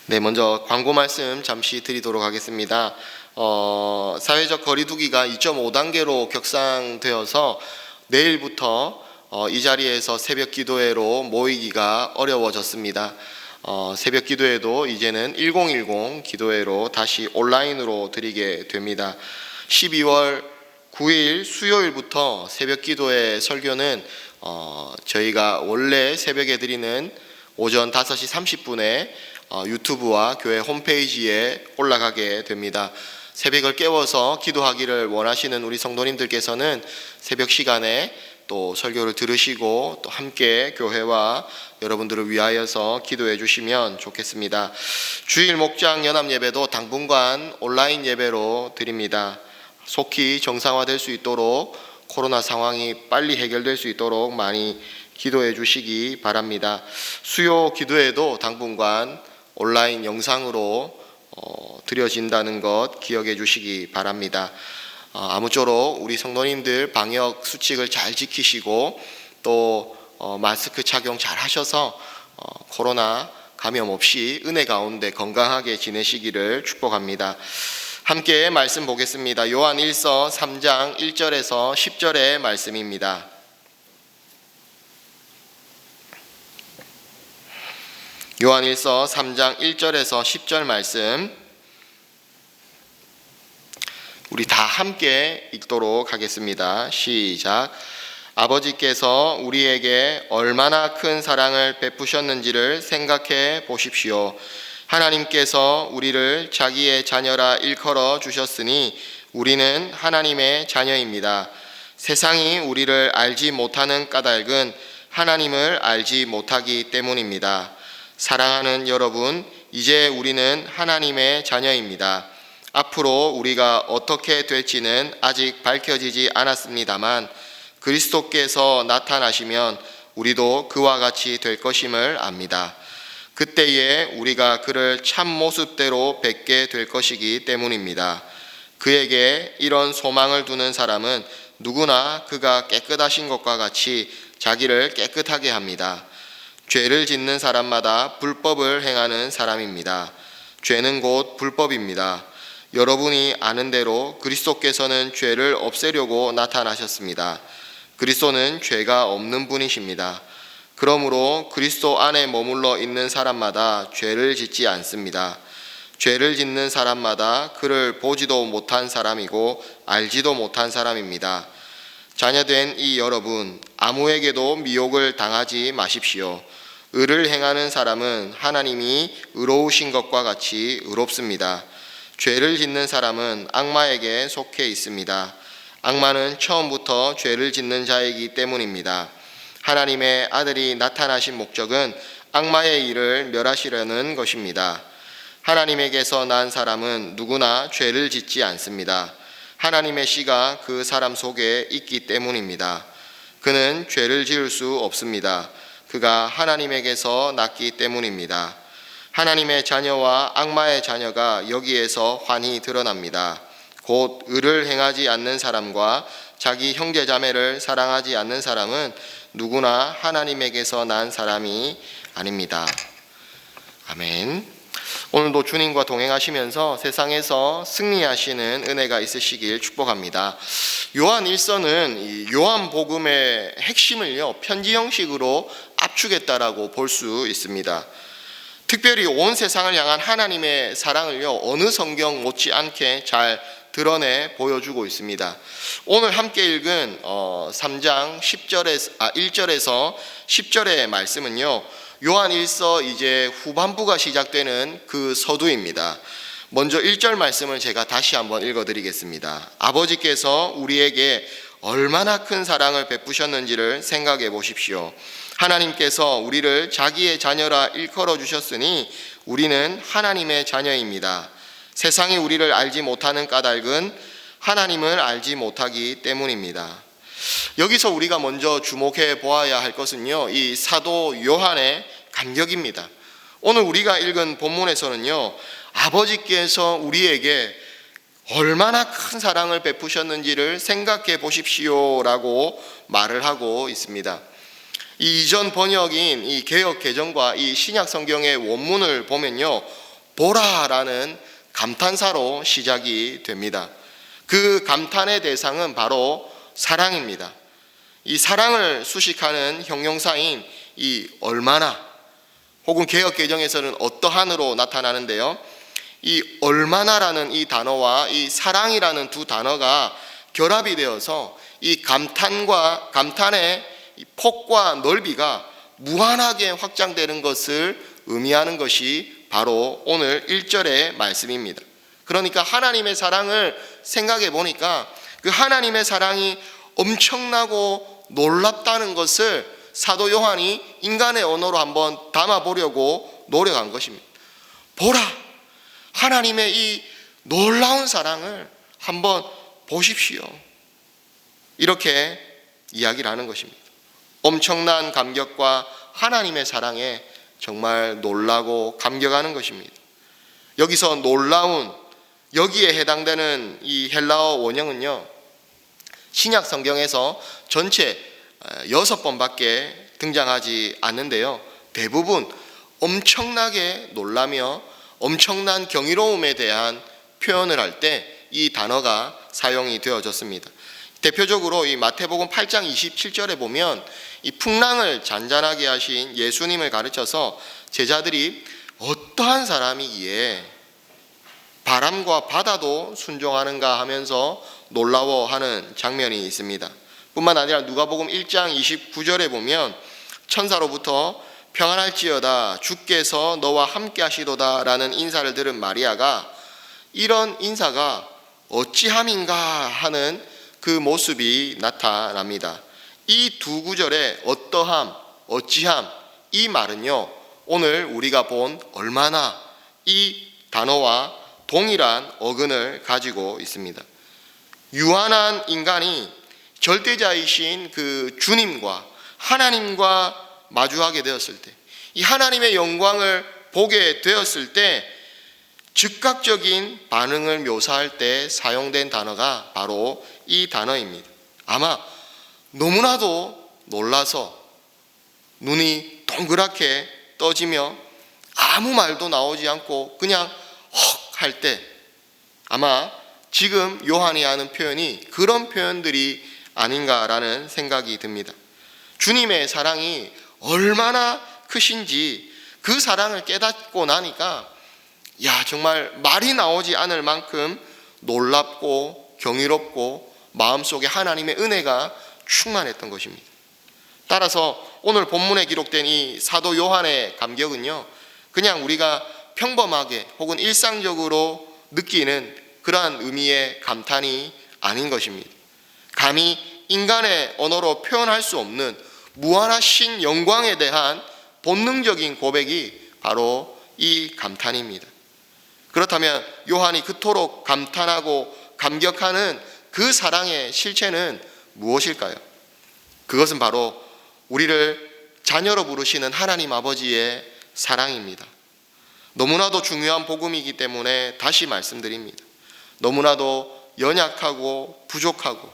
네, 먼저 광고 말씀 잠시 드리도록 하겠습니다. 사회적 거리두기가 2.5단계로 격상되어서 내일부터 이 자리에서 새벽 기도회로 모이기가 어려워졌습니다. 새벽 기도회도 이제는 1010 기도회로 다시 온라인으로 드리게 됩니다. 12월 9일 수요일부터 새벽 기도회 설교는 저희가 원래 새벽에 드리는 오전 5시 30분에 유튜브와 교회 홈페이지에 올라가게 됩니다. 새벽을 깨워서 기도하기를 원하시는 우리 성도님들께서는 새벽 시간에 또 설교를 들으시고 또 함께 교회와 여러분들을 위하여서 기도해 주시면 좋겠습니다. 주일 목장 연합 예배도 당분간 온라인 예배로 드립니다. 속히 정상화될 수 있도록 코로나 상황이 빨리 해결될 수 있도록 많이 기도해 주시기 바랍니다. 수요 기도회도 당분간 온라인 영상으로 드려진다는 것 기억해 주시기 바랍니다. 아무쪼록 우리 성도님들 방역 수칙을 잘 지키시고 또 마스크 착용 잘 하셔서 코로나 감염 없이 은혜 가운데 건강하게 지내시기를 축복합니다. 함께 말씀 보겠습니다. 요한 1서 3장 1절에서 10절의 말씀입니다. 요한 1서 3장 1절에서 10절 말씀 우리 다 함께 읽도록 하겠습니다. 시작. 아버지께서 우리에게 얼마나 큰 사랑을 베푸셨는지를 생각해 보십시오. 하나님께서 우리를 자기의 자녀라 일컬어 주셨으니 우리는 하나님의 자녀입니다. 세상이 우리를 알지 못하는 까닭은 하나님을 알지 못하기 때문입니다. 사랑하는 여러분, 이제 우리는 하나님의 자녀입니다. 앞으로 우리가 어떻게 될지는 아직 밝혀지지 않았습니다만 그리스도께서 나타나시면 우리도 그와 같이 될 것임을 압니다. 그때에 우리가 그를 참 모습대로 뵙게 될 것이기 때문입니다. 그에게 이런 소망을 두는 사람은 누구나 그가 깨끗하신 것과 같이 자기를 깨끗하게 합니다. 죄를 짓는 사람마다 불법을 행하는 사람입니다. 죄는 곧 불법입니다. 여러분이 아는 대로 그리스도께서는 죄를 없애려고 나타나셨습니다. 그리스도는 죄가 없는 분이십니다. 그러므로 그리스도 안에 머물러 있는 사람마다 죄를 짓지 않습니다. 죄를 짓는 사람마다 그를 보지도 못한 사람이고 알지도 못한 사람입니다. 자녀된 이 여러분, 아무에게도 미혹을 당하지 마십시오. 의를 행하는 사람은 하나님이 의로우신 것과 같이 의롭습니다. 죄를 짓는 사람은 악마에게 속해 있습니다. 악마는 처음부터 죄를 짓는 자이기 때문입니다. 하나님의 아들이 나타나신 목적은 악마의 일을 멸하시려는 것입니다. 하나님에게서 난 사람은 누구나 죄를 짓지 않습니다. 하나님의 씨가 그 사람 속에 있기 때문입니다. 그는 죄를 지을 수 없습니다. 그가 하나님에게서 났기 때문입니다. 하나님의 자녀와 악마의 자녀가 여기에서 환히 드러납니다. 곧 의를 행하지 않는 사람과 자기 형제 자매를 사랑하지 않는 사람은 누구나 하나님에게서 난 사람이 아닙니다. 아멘. 오늘도 주님과 동행하시면서 세상에서 승리하시는 은혜가 있으시길 축복합니다. 요한 1서는 요한복음의 핵심을요 편지 형식으로 압축했다라고 볼 수 있습니다. 특별히 온 세상을 향한 하나님의 사랑을요 어느 성경 못지않게 잘 드러내 보여주고 있습니다. 오늘 함께 읽은 3장 1절에서 10절의 말씀은요 요한 1서 이제 후반부가 시작되는 그 서두입니다. 먼저 1절 말씀을 제가 다시 한번 읽어드리겠습니다. 아버지께서 우리에게 얼마나 큰 사랑을 베푸셨는지를 생각해 보십시오. 하나님께서 우리를 자기의 자녀라 일컬어 주셨으니 우리는 하나님의 자녀입니다. 세상이 우리를 알지 못하는 까닭은 하나님을 알지 못하기 때문입니다. 여기서 우리가 먼저 주목해 보아야 할 것은요 이 사도 요한의 간격입니다. 오늘 우리가 읽은 본문에서는요 아버지께서 우리에게 얼마나 큰 사랑을 베푸셨는지를 생각해 보십시오라고 말을 하고 있습니다. 이 이전 번역인 이 개역 개정과 이 신약 성경의 원문을 보면요 보라라는 감탄사로 시작이 됩니다. 그 감탄의 대상은 바로 사랑입니다. 이 사랑을 수식하는 형용사인 이 얼마나, 혹은 개역개정에서는 어떠한으로 나타나는데요. 이 얼마나라는 이 단어와 이 사랑이라는 두 단어가 결합이 되어서 이 감탄의 폭과 넓이가 무한하게 확장되는 것을 의미하는 것이 바로 오늘 1절의 말씀입니다. 그러니까 하나님의 사랑을 생각해 보니까 그 하나님의 사랑이 엄청나고 놀랍다는 것을 사도 요한이 인간의 언어로 한번 담아보려고 노력한 것입니다. 보라, 하나님의 이 놀라운 사랑을 한번 보십시오. 이렇게 이야기를 하는 것입니다. 엄청난 감격과 하나님의 사랑에 정말 놀라고 감격하는 것입니다. 여기서 놀라운, 여기에 해당되는 이 헬라어 원형은요, 신약 성경에서 전체 6번밖에 등장하지 않는데요, 대부분 엄청나게 놀라며 엄청난 경이로움에 대한 표현을 할 때 이 단어가 사용이 되어졌습니다. 대표적으로 이 마태복음 8장 27절에 보면 이 풍랑을 잔잔하게 하신 예수님을 가르쳐서 제자들이 어떠한 사람이기에 바람과 바다도 순종하는가 하면서 놀라워하는 장면이 있습니다. 뿐만 아니라 누가복음 1장 29절에 보면 천사로부터 평안할지어다 주께서 너와 함께 하시도다 라는 인사를 들은 마리아가 이런 인사가 어찌함인가 하는 그 모습이 나타납니다. 이 두 구절의 어떠함, 어찌함, 이 말은요, 오늘 우리가 본 얼마나 이 단어와 동일한 어근을 가지고 있습니다. 유한한 인간이 절대자이신 그 주님과 하나님과 마주하게 되었을 때, 이 하나님의 영광을 보게 되었을 때 즉각적인 반응을 묘사할 때 사용된 단어가 바로 이 단어입니다. 아마 너무나도 놀라서 눈이 동그랗게 떠지며 아무 말도 나오지 않고 그냥 헉 할 때, 아마 지금 요한이 하는 표현이 그런 표현들이 아닌가라는 생각이 듭니다. 주님의 사랑이 얼마나 크신지 그 사랑을 깨닫고 나니까 정말 말이 나오지 않을 만큼 놀랍고 경이롭고 마음속에 하나님의 은혜가 충만했던 것입니다. 따라서 오늘 본문에 기록된 이 사도 요한의 감격은요, 그냥 우리가 평범하게 혹은 일상적으로 느끼는 그러한 의미의 감탄이 아닌 것입니다. 감히 인간의 언어로 표현할 수 없는 무한하신 영광에 대한 본능적인 고백이 바로 이 감탄입니다. 그렇다면 요한이 그토록 감탄하고 감격하는 그 사랑의 실체는 무엇일까요? 그것은 바로 우리를 자녀로 부르시는 하나님 아버지의 사랑입니다. 너무나도 중요한 복음이기 때문에 다시 말씀드립니다. 너무나도 연약하고 부족하고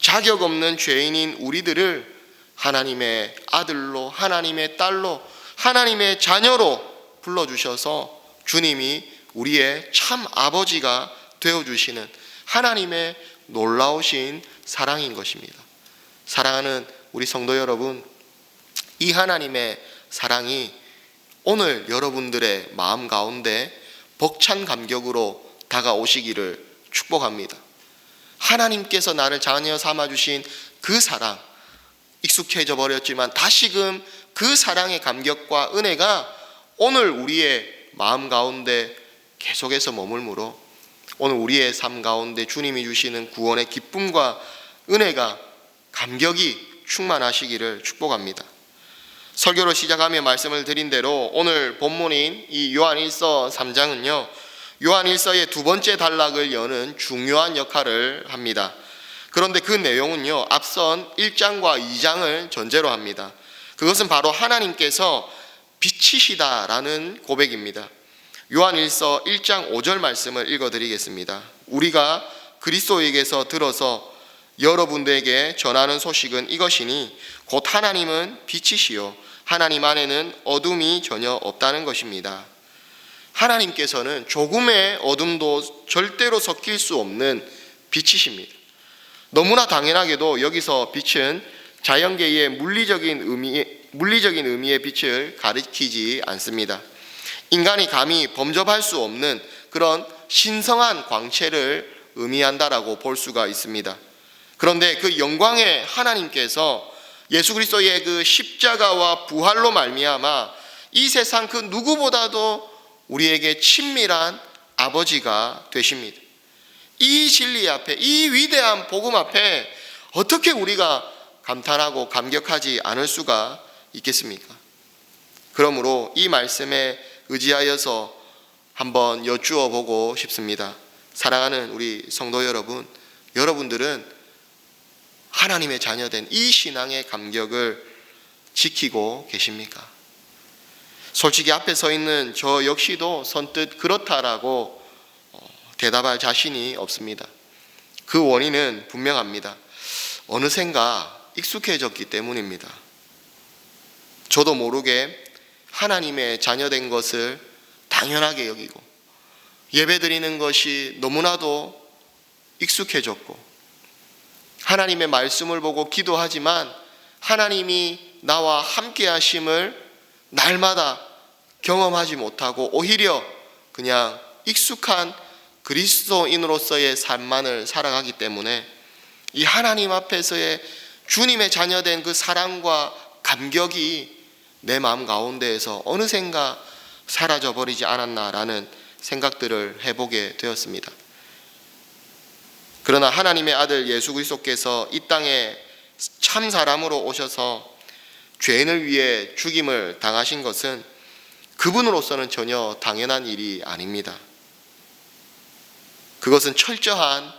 자격 없는 죄인인 우리들을 하나님의 아들로, 하나님의 딸로, 하나님의 자녀로 불러주셔서 주님이 우리의 참 아버지가 되어주시는 하나님의 놀라우신 사랑인 것입니다. 사랑하는 우리 성도 여러분, 이 하나님의 사랑이 오늘 여러분들의 마음 가운데 벅찬 감격으로 다가오시기를 축복합니다. 하나님께서 나를 자녀 삼아주신 그 사랑, 익숙해져 버렸지만 다시금 그 사랑의 감격과 은혜가 오늘 우리의 마음 가운데 계속해서 머물므로 오늘 우리의 삶 가운데 주님이 주시는 구원의 기쁨과 은혜가, 감격이 충만하시기를 축복합니다. 설교로 시작하며 말씀을 드린 대로 오늘 본문인 이 요한일서 3장은요, 요한일서의 두 번째 단락을 여는 중요한 역할을 합니다. 그런데 그 내용은요, 앞선 1장과 2장을 전제로 합니다. 그것은 바로 하나님께서 빛이시다라는 고백입니다. 요한일서 1장 5절 말씀을 읽어드리겠습니다. 우리가 그리스도에게서 들어서 여러분들에게 전하는 소식은 이것이니 곧 하나님은 빛이시요 하나님 안에는 어둠이 전혀 없다는 것입니다. 하나님께서는 조금의 어둠도 절대로 섞일 수 없는 빛이십니다. 너무나 당연하게도 여기서 빛은 자연계의 물리적인 의미의 빛을 가리키지 않습니다. 인간이 감히 범접할 수 없는 그런 신성한 광채를 의미한다라고 볼 수가 있습니다. 그런데 그 영광의 하나님께서 예수 그리스도의 그 십자가와 부활로 말미암아 이 세상 그 누구보다도 우리에게 친밀한 아버지가 되십니다. 이 진리 앞에, 이 위대한 복음 앞에 어떻게 우리가 감탄하고 감격하지 않을 수가 있겠습니까? 그러므로 이 말씀에 의지하여서 한번 여쭈어 보고 싶습니다. 사랑하는 우리 성도 여러분, 여러분들은 하나님의 자녀된 이 신앙의 감격을 지키고 계십니까? 솔직히 앞에 서 있는 저 역시도 선뜻 그렇다라고 대답할 자신이 없습니다. 그 원인은 분명합니다. 어느샌가 익숙해졌기 때문입니다. 저도 모르게 하나님의 자녀된 것을 당연하게 여기고 예배드리는 것이 너무나도 익숙해졌고 하나님의 말씀을 보고 기도하지만 하나님이 나와 함께 하심을 날마다 경험하지 못하고 오히려 그냥 익숙한 그리스도인으로서의 삶만을 살아가기 때문에 이 하나님 앞에서의 주님의 자녀된 그 사랑과 감격이 내 마음 가운데에서 어느샌가 사라져버리지 않았나라는 생각들을 해보게 되었습니다. 그러나 하나님의 아들 예수 그리스도께서 이 땅에 참 사람으로 오셔서 죄인을 위해 죽임을 당하신 것은 그분으로서는 전혀 당연한 일이 아닙니다. 그것은 철저한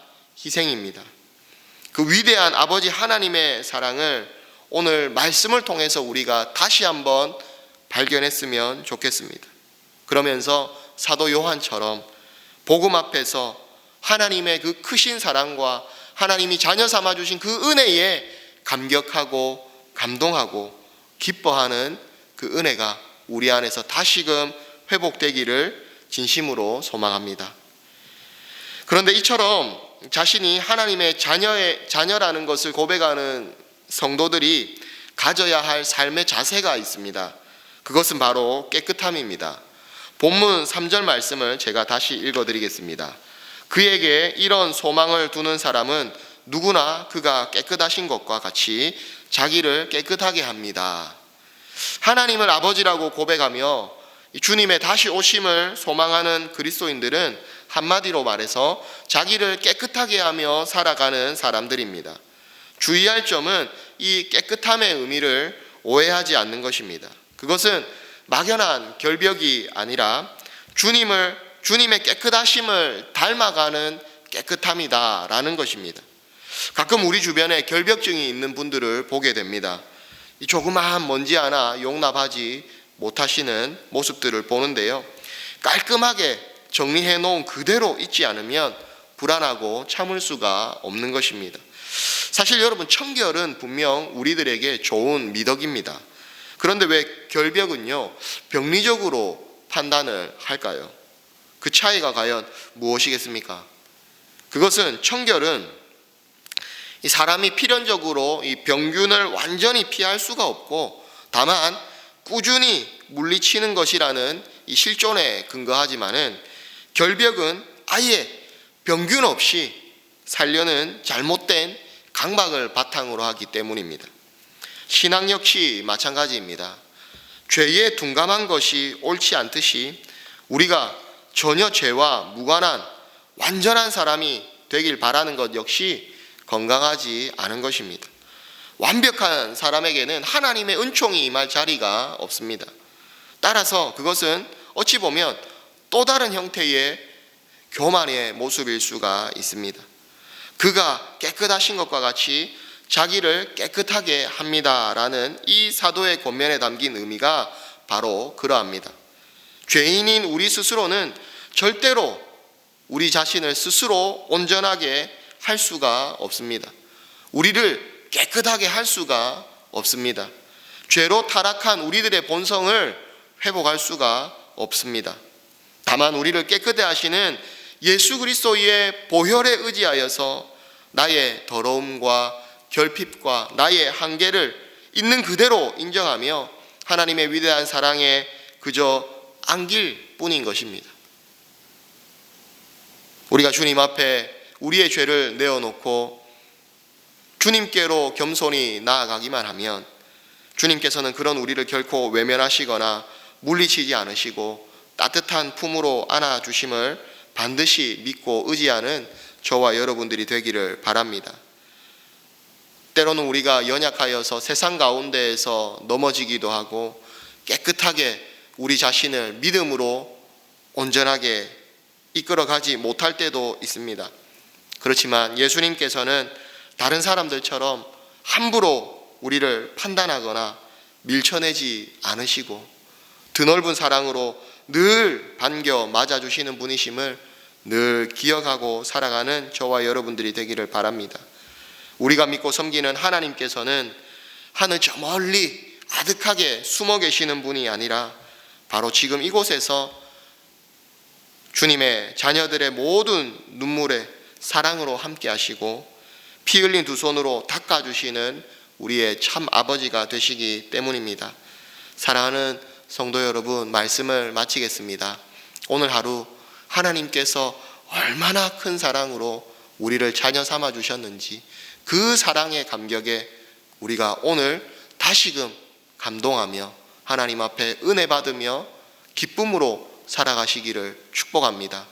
희생입니다. 그 위대한 아버지 하나님의 사랑을 오늘 말씀을 통해서 우리가 다시 한번 발견했으면 좋겠습니다. 그러면서 사도 요한처럼 복음 앞에서 하나님의 그 크신 사랑과 하나님이 자녀 삼아 주신 그 은혜에 감격하고 감동하고 기뻐하는 그 은혜가 우리 안에서 다시금 회복되기를 진심으로 소망합니다. 그런데 이처럼 자신이 하나님의 자녀라는 것을 고백하는 성도들이 가져야 할 삶의 자세가 있습니다. 그것은 바로 깨끗함입니다. 본문 3절 말씀을 제가 다시 읽어드리겠습니다. 그에게 이런 소망을 두는 사람은 누구나 그가 깨끗하신 것과 같이 자기를 깨끗하게 합니다. 하나님을 아버지라고 고백하며 주님의 다시 오심을 소망하는 그리스도인들은 한마디로 말해서 자기를 깨끗하게 하며 살아가는 사람들입니다. 주의할 점은 이 깨끗함의 의미를 오해하지 않는 것입니다. 그것은 막연한 결벽이 아니라 주님의 깨끗하심을 닮아가는 깨끗함이다라는 것입니다. 가끔 우리 주변에 결벽증이 있는 분들을 보게 됩니다. 이 조그마한 먼지 하나 용납하지 못하시는 모습들을 보는데요. 깔끔하게 정리해 놓은 그대로 있지 않으면 불안하고 참을 수가 없는 것입니다. 사실 여러분, 청결은 분명 우리들에게 좋은 미덕입니다. 그런데 왜 결벽은요 병리적으로 판단을 할까요? 그 차이가 과연 무엇이겠습니까? 그것은 청결은 이 사람이 필연적으로 이 병균을 완전히 피할 수가 없고 다만 꾸준히 물리치는 것이라는 이 실존에 근거하지만은 결벽은 아예 병균 없이 살려는 잘못된 강박을 바탕으로 하기 때문입니다. 신앙 역시 마찬가지입니다. 죄에 둔감한 것이 옳지 않듯이 우리가 전혀 죄와 무관한 완전한 사람이 되길 바라는 것 역시 건강하지 않은 것입니다. 완벽한 사람에게는 하나님의 은총이 임할 자리가 없습니다. 따라서 그것은 어찌 보면 또 다른 형태의 교만의 모습일 수가 있습니다. 그가 깨끗하신 것과 같이 자기를 깨끗하게 합니다라는 이 사도의 권면에 담긴 의미가 바로 그러합니다. 죄인인 우리 스스로는 절대로 우리 자신을 스스로 온전하게 할 수가 없습니다. 우리를 깨끗하게 할 수가 없습니다. 죄로 타락한 우리들의 본성을 회복할 수가 없습니다. 다만 우리를 깨끗해 하시는 예수 그리스도의 보혈에 의지하여서 나의 더러움과 결핍과 나의 한계를 있는 그대로 인정하며 하나님의 위대한 사랑에 그저 안길 뿐인 것입니다. 우리가 주님 앞에 우리의 죄를 내어놓고 주님께로 겸손히 나아가기만 하면 주님께서는 그런 우리를 결코 외면하시거나 물리치지 않으시고 따뜻한 품으로 안아주심을 반드시 믿고 의지하는 저와 여러분들이 되기를 바랍니다. 때로는 우리가 연약하여서 세상 가운데에서 넘어지기도 하고 깨끗하게 우리 자신을 믿음으로 온전하게 이끌어가지 못할 때도 있습니다. 그렇지만 예수님께서는 다른 사람들처럼 함부로 우리를 판단하거나 밀쳐내지 않으시고 드넓은 사랑으로 늘 반겨 맞아주시는 분이심을 늘 기억하고 살아가는 저와 여러분들이 되기를 바랍니다. 우리가 믿고 섬기는 하나님께서는 하늘 저 멀리 아득하게 숨어 계시는 분이 아니라 바로 지금 이곳에서 주님의 자녀들의 모든 눈물에 사랑으로 함께 하시고 피 흘린 두 손으로 닦아주시는 우리의 참 아버지가 되시기 때문입니다. 사랑하는 성도 여러분, 말씀을 마치겠습니다. 오늘 하루 하나님께서 얼마나 큰 사랑으로 우리를 자녀 삼아 주셨는지 그 사랑의 감격에 우리가 오늘 다시금 감동하며 하나님 앞에 은혜 받으며 기쁨으로 살아가시기를 축복합니다.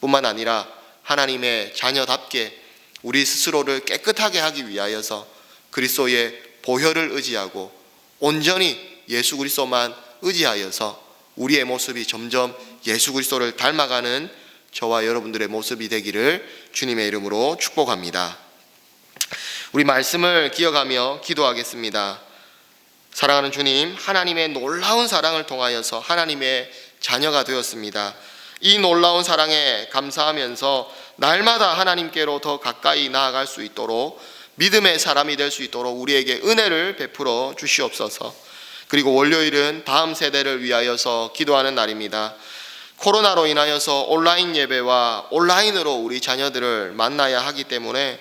뿐만 아니라 하나님의 자녀답게 우리 스스로를 깨끗하게 하기 위하여서 그리스도의 보혈을 의지하고 온전히 예수 그리스도만 의지하여서 우리의 모습이 점점 예수 그리스도를 닮아가는 저와 여러분들의 모습이 되기를 주님의 이름으로 축복합니다. 우리 말씀을 기억하며 기도하겠습니다. 사랑하는 주님, 하나님의 놀라운 사랑을 통하여서 하나님의 자녀가 되었습니다. 이 놀라운 사랑에 감사하면서 날마다 하나님께로 더 가까이 나아갈 수 있도록 믿음의 사람이 될 수 있도록 우리에게 은혜를 베풀어 주시옵소서. 그리고 월요일은 다음 세대를 위하여서 기도하는 날입니다. 코로나로 인하여서 온라인 예배와 온라인으로 우리 자녀들을 만나야 하기 때문에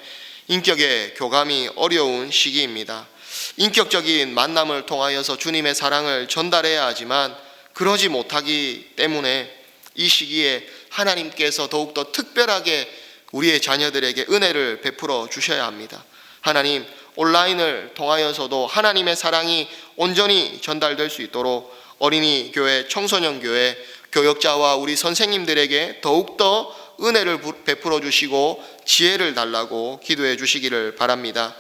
인격의 교감이 어려운 시기입니다. 인격적인 만남을 통하여서 주님의 사랑을 전달해야 하지만 그러지 못하기 때문에 이 시기에 하나님께서 더욱더 특별하게 우리의 자녀들에게 은혜를 베풀어 주셔야 합니다. 하나님, 온라인을 통하여서도 하나님의 사랑이 온전히 전달될 수 있도록 어린이 교회, 청소년 교회, 교역자와 우리 선생님들에게 더욱더 은혜를 베풀어 주시고 지혜를 달라고 기도해 주시기를 바랍니다.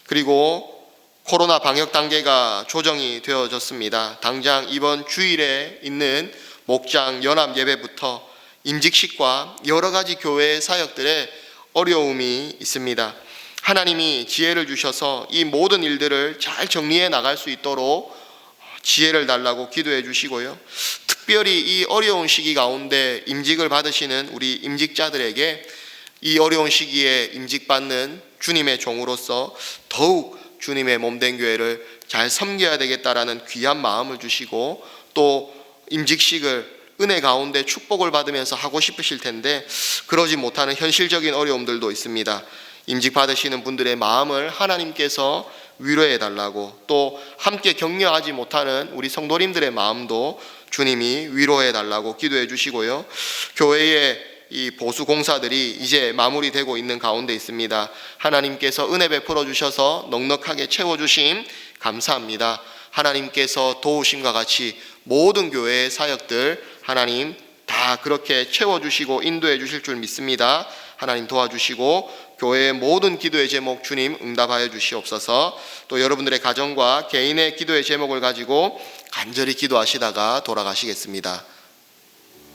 그리고 코로나 방역 단계가 조정이 되어졌습니다. 당장 이번 주일에 있는 목장 연합 예배부터 임직식과 여러 가지 교회 사역들의 어려움이 있습니다. 하나님이 지혜를 주셔서 이 모든 일들을 잘 정리해 나갈 수 있도록 지혜를 달라고 기도해 주시고요. 특별히 이 어려운 시기 가운데 임직을 받으시는 우리 임직자들에게 이 어려운 시기에 임직받는 주님의 종으로서 더욱 주님의 몸된 교회를 잘 섬겨야 되겠다라는 귀한 마음을 주시고 또 임직식을 은혜 가운데 축복을 받으면서 하고 싶으실 텐데 그러지 못하는 현실적인 어려움들도 있습니다. 임직 받으시는 분들의 마음을 하나님께서 위로해 달라고 또 함께 격려하지 못하는 우리 성도님들의 마음도 주님이 위로해 달라고 기도해 주시고요. 교회의 이 보수 공사들이 이제 마무리되고 있는 가운데 있습니다. 하나님께서 은혜 베풀어 주셔서 넉넉하게 채워주심 감사합니다. 하나님께서 도우심과 같이 모든 교회의 사역들 하나님 다 그렇게 채워주시고 인도해 주실 줄 믿습니다. 하나님 도와주시고 교회의 모든 기도의 제목 주님 응답하여 주시옵소서. 또 여러분들의 가정과 개인의 기도의 제목을 가지고 간절히 기도하시다가 돌아가시겠습니다.